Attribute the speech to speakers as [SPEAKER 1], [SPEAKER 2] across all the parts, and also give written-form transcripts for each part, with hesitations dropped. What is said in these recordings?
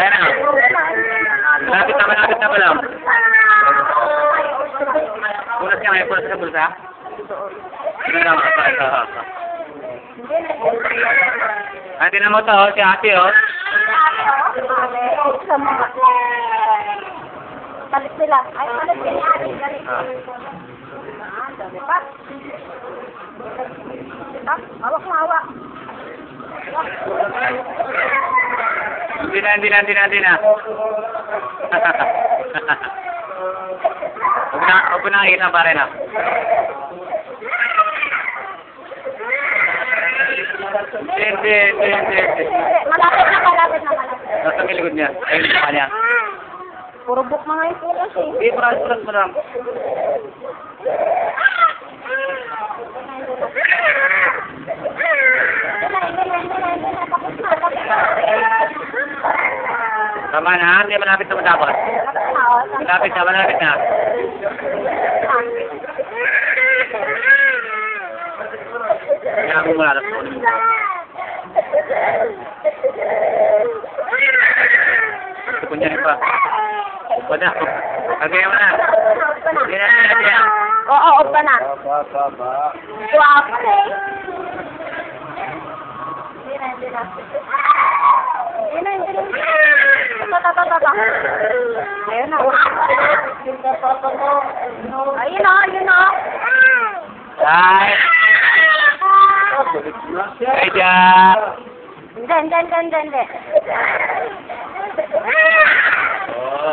[SPEAKER 1] Ayan na. Malapit na pala. Punas ka ngayon, punas ka sa bulsa? Ano lang, tinan mo to, si ate, oh.
[SPEAKER 2] Palit sila. Ay, palit sila. Diba? Hawak mo, hawak.
[SPEAKER 1] Hindi na. Huwag mo nakikita pa rin, ah. Hindi.
[SPEAKER 2] Malapit na.
[SPEAKER 1] Nasa kiligod niya. Ayun sa kanya.
[SPEAKER 2] Puro book mga ito kasi.
[SPEAKER 1] Hindi, paras mo lang. Tama na, hindi malapit na matapos. Malapit na. Kaya ako mula na po. Kunyari pa. Wala. Kagaya mo na. Hindi na.
[SPEAKER 2] Oo, pa na. Swap. Hindi na. Ayun na. Ayun na.
[SPEAKER 1] Ay! Ay, dyan!
[SPEAKER 2] Hindi.
[SPEAKER 1] Oo.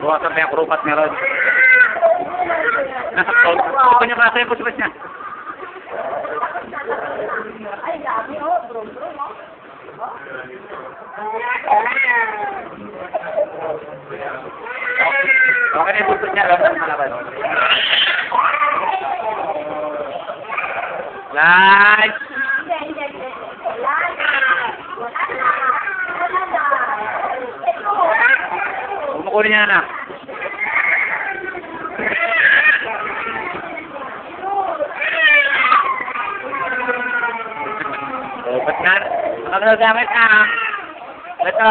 [SPEAKER 1] Bukasan pa yan, kurupat meron. Ito niya klasa yung pusibas niya.
[SPEAKER 2] Ay, dami oh. Brum, oh.
[SPEAKER 1] Okay na yung pusibas niya, lang sa malaban. Light! Kumukunin niya na. Ba't na? Ang nagamit na. Ito.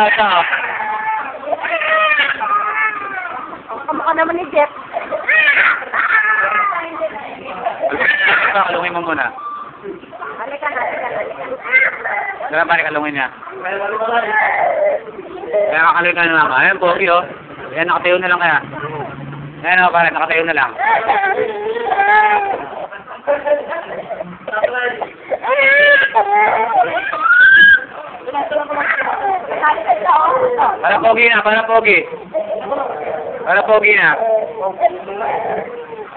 [SPEAKER 2] Kamukha naman ni Jeff.
[SPEAKER 1] Kalungin mo muna.
[SPEAKER 2] Halika na.
[SPEAKER 1] Kaya pare kalungin niya. Kaya kakalungin ka na lang. Ayan, pogi, oh. Ayan, nakatayo na lang kaya. Ayan, oh, pare, nakatayo na lang. Para pogi na.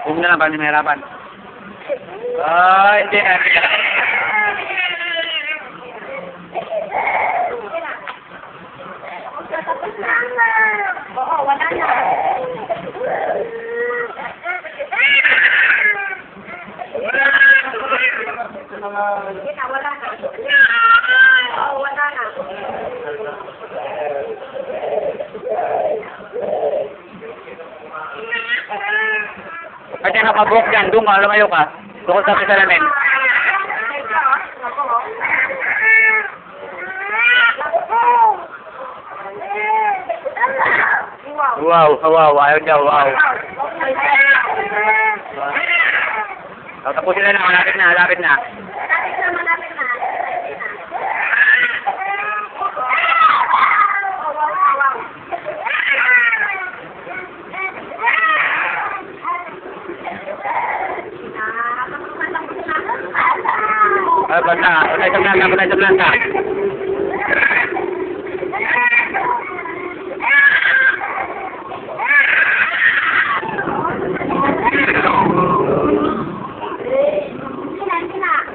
[SPEAKER 1] Huwag na lang, para hindi mahirapan. Hindi na.
[SPEAKER 2] Oo, wala na. Wala na.
[SPEAKER 1] Kasi nakabuhok dyan, doon ka, lumayo ka. Doon ka sa salamin. Wow, ayaw niya, wow. Tapusin na lang, malapit na. Basta, patay sa planta.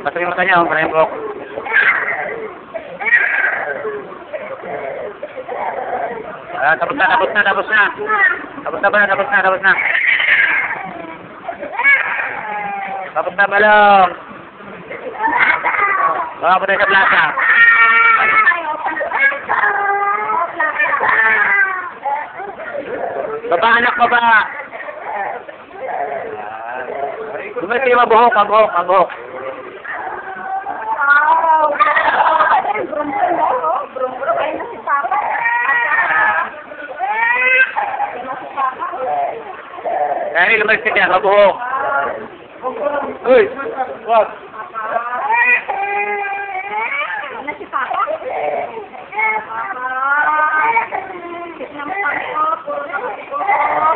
[SPEAKER 1] Basta yung mata niya, para yung buhok. Tapos na. Tapos na balong. Patay sa planta. Baba, anak, baba. Lumayas kayo, mabuhok, mabuhok, mabuhok.
[SPEAKER 2] Wow! Ay, brum-brum na, oh. Brum-brum. Ay, na si Papa. Ay, na si Papa.
[SPEAKER 1] Kaya lumayas ka dyan, mabuhok. Uy! Wag!
[SPEAKER 2] Ay, na si Papa. Kit naman ako. Puro na ako.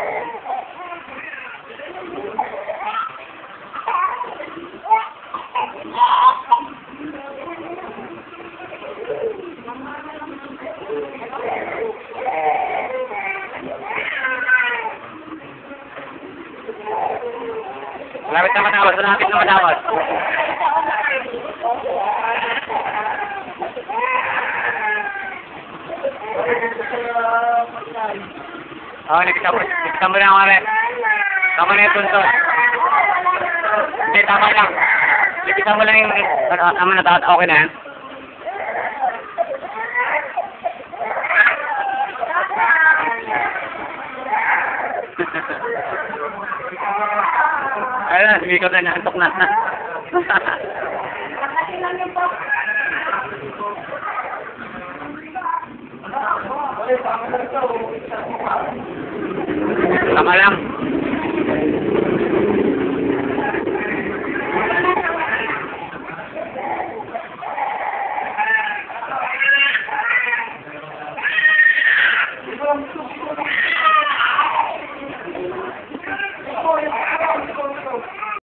[SPEAKER 1] Malapit na matapos, malapit na matapos. Oo, nagkita mo lang kami. Tama na yung puntos. Hindi, tama lang. Nagkita mo lang yung, tama na, okay na yan. Ayun na, sumikot na, naantok na. Tama lang.